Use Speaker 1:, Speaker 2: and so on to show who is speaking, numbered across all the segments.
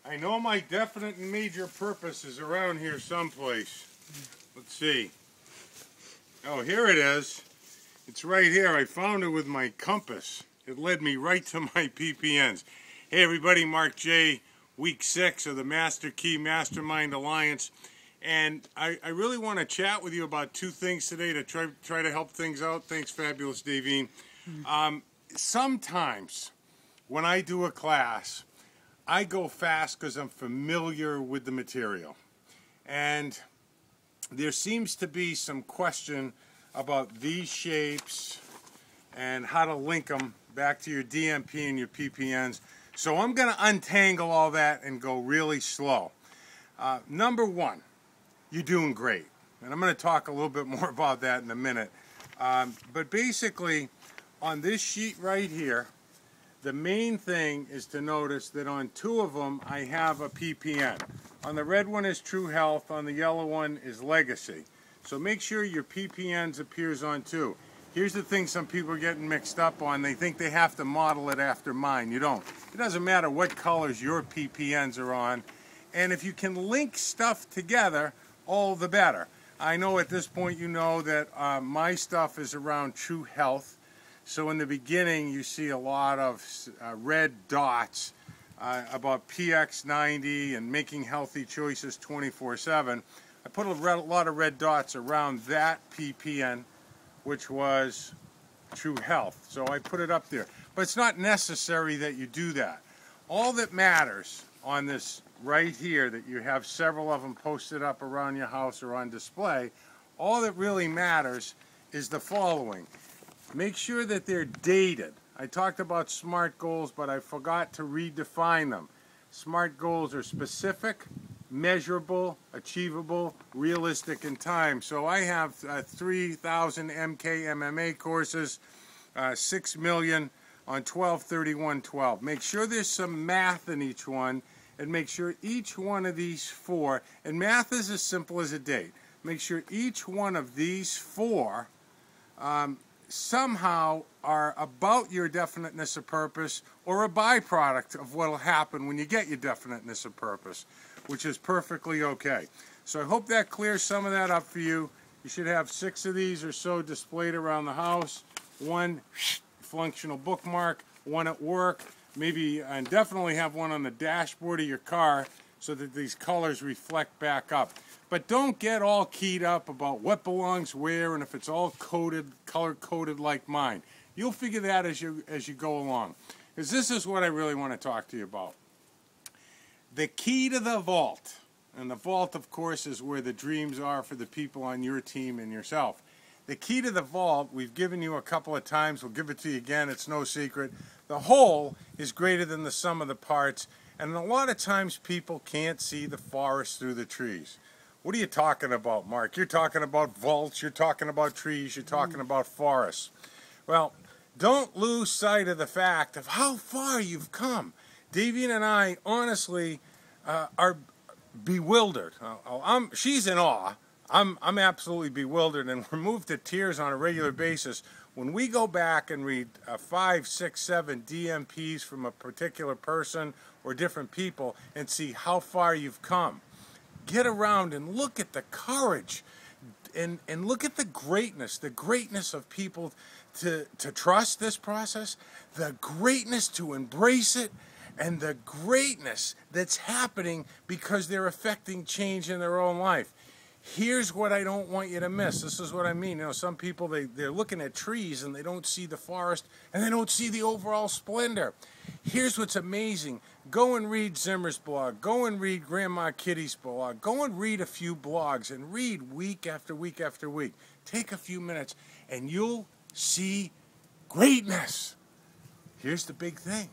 Speaker 1: I know my definite and major purpose is around here someplace. Let's see. Oh, here it is. It's right here. I found it with my compass. It led me right to my PPNs. Hey everybody, Mark J, week 6 of the Master Key Mastermind Alliance. And I really want to chat with you about two things today to try to help things out. Thanks, Fabulous Davine. Sometimes when I do a class, I go fast because I'm familiar with the material. And there seems to be some question about these shapes and how to link them back to your DMP and your PPNs. So I'm going to untangle all that and go really slow. Number one, you're doing great. And I'm going to talk a little bit more about that in a minute. But basically, on this sheet right here, the main thing is to notice that on two of them, I have a PPN. On the red one is True Health, on the yellow one is Legacy. So make sure your PPNs appears on two. Here's the thing some people are getting mixed up on. They think they have to model it after mine. You don't. It doesn't matter what colors your PPNs are on. And if you can link stuff together, all the better. I know at this point you know that my stuff is around True Health. So in the beginning you see a lot of red dots about PX90 and making healthy choices 24/7. I put a lot of red dots around that PPN, which was True Health. So I put it up there. But it's not necessary that you do that. All that matters on this right here, that you have several of them posted up around your house or on display, all that really matters is the following. Make sure that they're dated. I talked about SMART goals, but I forgot to redefine them. SMART goals are specific, measurable, achievable, realistic in time. So I have 3,000 MK MMA courses, 6 million on 12/31/12. Make sure there's some math in each one, and make sure each one of these four, and math is as simple as a date, make sure each one of these four somehow are about your definiteness of purpose or a byproduct of what will happen when you get your definiteness of purpose, which is perfectly okay. So I hope that clears some of that up for you. You should have 6 of these or so displayed around the house, one functional bookmark, one at work, maybe and definitely have one on the dashboard of your car so that these colors reflect back up. But don't get all keyed up about what belongs where and if it's all coded, color-coded like mine. You'll figure that as you go along. Because this is what I really want to talk to you about. The key to the vault, and the vault, of course, is where the dreams are for the people on your team and yourself. The key to the vault, we've given you a couple of times, we'll give it to you again, it's no secret. The whole is greater than the sum of the parts, and a lot of times people can't see the forest through the trees. What are you talking about, Mark? You're talking about vaults, you're talking about trees, you're talking about forests. Well, don't lose sight of the fact of how far you've come. Davine and I, honestly, are bewildered. She's in awe. I'm absolutely bewildered, and we're moved to tears on a regular basis when we go back and read 5, 6, 7 DMPs from a particular person or different people and see how far you've come. Get around and look at the courage and look at the greatness of people to trust this process, the greatness to embrace it, and the greatness that's happening because they're affecting change in their own life. Here's what I don't want you to miss. This is what I mean. You know, some people, they're looking at trees and they don't see the forest and they don't see the overall splendor. Here's what's amazing. Go and read Zimmer's blog. Go and read Grandma Kitty's blog. Go and read a few blogs and read week after week after week. Take a few minutes and you'll see greatness. Here's the big thing.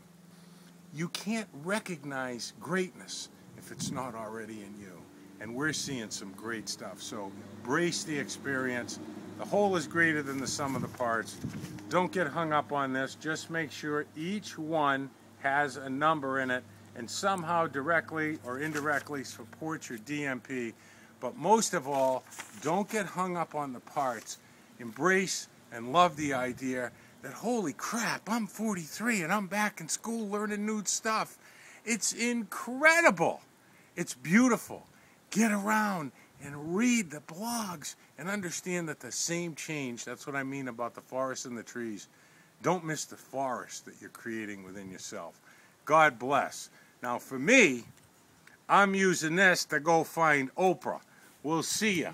Speaker 1: You can't recognize greatness if it's not already in you. And we're seeing some great stuff. So embrace the experience. The whole is greater than the sum of the parts. Don't get hung up on this. Just make sure each one has a number in it and somehow directly or indirectly supports your DMP. But most of all, don't get hung up on the parts. Embrace and love the idea that, holy crap, I'm 43 and I'm back in school learning new stuff. It's incredible. It's beautiful. Get around and read the blogs and understand that the same change, that's what I mean about the forest and the trees. Don't miss the forest that you're creating within yourself. God bless. Now for me, I'm using this to go find Oprah. We'll see ya.